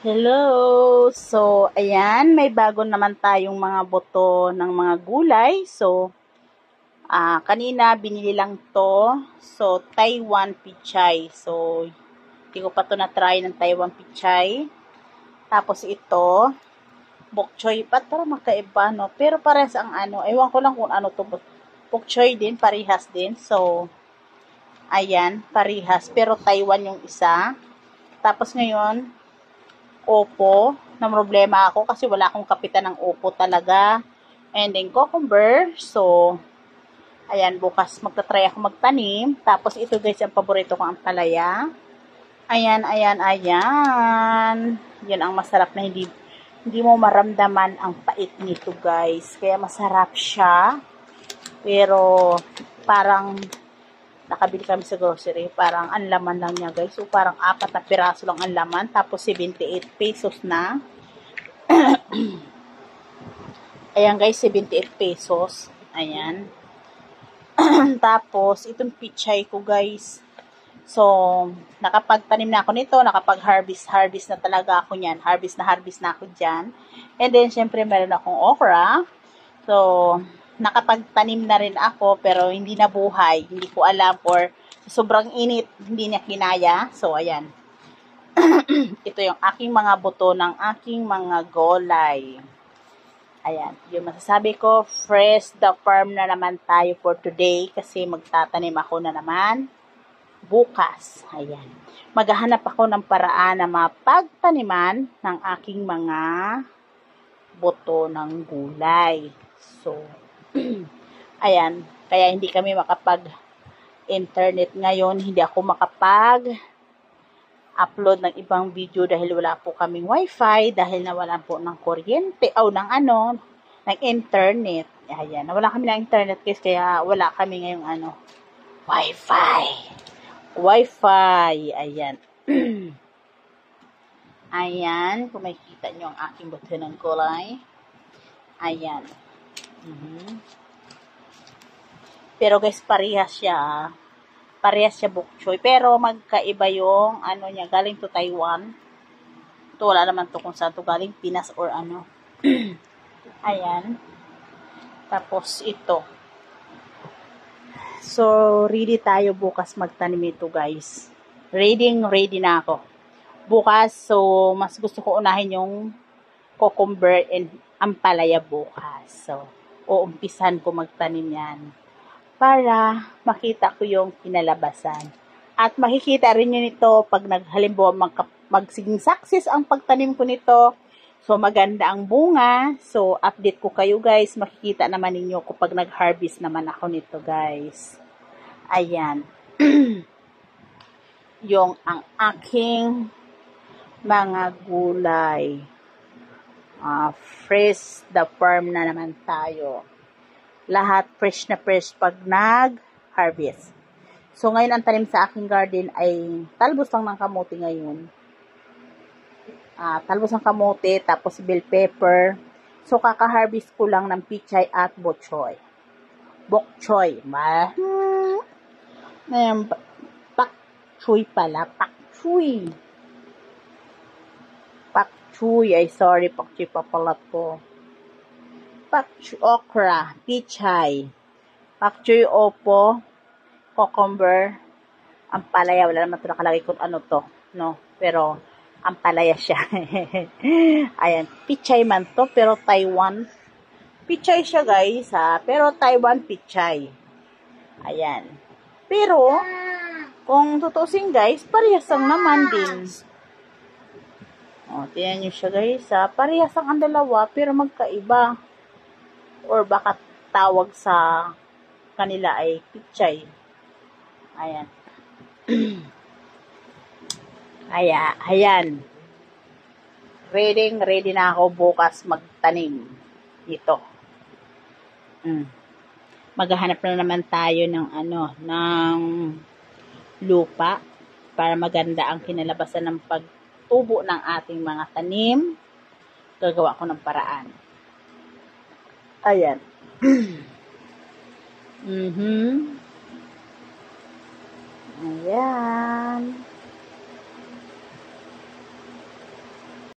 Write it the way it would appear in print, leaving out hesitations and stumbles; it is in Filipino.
Hello! So, ayan, may bago naman tayong mga buto ng mga gulay. So, kanina binili lang to. So, Taiwan pichay. So, hindi ko pa to na-try ng Taiwan pichay. Tapos ito, bok choy pa. Pero magkaiba, no? Pero parehas ang ano, ewan ko lang kung ano to. Bok choy din, parehas din. So, ayan, parehas. Pero Taiwan yung isa. Tapos ngayon, Oppo, na problema ako kasi wala akong kapitan ng Oppo talaga. And then, cucumber. So, ayan, bukas magta-try ako magtanim. Tapos, ito guys, ang paborito ko ang palaya. Ayan, ayan, ayan. Yan ang masarap na hindi mo maramdaman ang pait nito guys. Kaya masarap siya. Pero, parang nakabili kami sa grocery, parang ang laman lang niya guys. So, parang 4 na piraso lang ang laman. Tapos, 78 pesos na. Ayan guys, 78 pesos. Ayan. Tapos, itong pichay ko guys. So, nakapagtanim na ako nito. Nakapag-harvest na talaga ako niyan. Harvest na ako dyan. And then, syempre, meron akong okra. So, nakapagtanim na rin ako pero hindi nabuhay. Hindi ko alam or sobrang init, hindi niya kinaya. So, ayan. Ito yung aking mga buto ng aking mga gulay. Ayan. Yung masasabi ko, fresh the farm na naman tayo for today kasi magtatanim ako na naman bukas. Ayan. Maghahanap ako ng paraan na mapagtaniman ng aking mga buto ng gulay. So, ayan, kaya hindi kami makapag-internet ngayon, hindi ako makapag-upload ng ibang video dahil wala po kaming wifi, dahil nawalan po ng kuryente, o ng internet. Ayan, nawala kami ng internet guys, kaya wala kami ngayong wifi, ayan. Ayan, kung makikita nyo ang aking buto ng gulay. Ayan. Pero guys, parehas siya bok choy. Pero magkaiba yung niya, galing to Taiwan. Ito wala naman to kung saan to galing, Pinas or ano. Ayan. Tapos ito. So, ready tayo bukas magtanim ito guys. Ready na ako. Bukas, so mas gusto ko unahin yung cucumber and ampalaya bukas. So, uumpisan ko magtanim yan para makita ko yung kinalabasan. At makikita rin nyo nito pag halimbawa magsiging success ang pagtanim ko nito. So, maganda ang bunga. So, update ko kayo guys. Makikita naman ninyo kapag nag-harvest naman ako nito guys. Ayan. Yung ang aking mga gulay. Fresh the farm na naman tayo. Lahat fresh na fresh pag nag-harvest. So, ngayon ang tanim sa aking garden ay talbos lang ng kamote ngayon. Talbos ng kamote, tapos bell pepper. So, kaka-harvest ko lang ng pichay at bok choy. Pak choy pala. Pak choy. Ay, sorry. Pak choy pa pala to. Okra, pichay, pak choy, oppo, cucumber, ampalaya. Wala naman ito nakalagay kung ano to, no? Pero, ampalaya siya. Ayan, pichay man to, pero Taiwan. Pichay siya guys, pero Taiwan pichay. Ayan. Pero, kung tutusin guys, parehas lang naman din. Tingnan nyo siya guys, parehas ang dalawa, pero magkaiba. Or baka tawag sa kanila ay pichay. Ayan. Ayan. Ready na ako bukas magtanim ito. Maghahanap na naman tayo ng ng lupa para maganda ang kinalabasan ng pagtubo ng ating mga tanim. Gagawa ko ng paraan. Ayan. Ayan.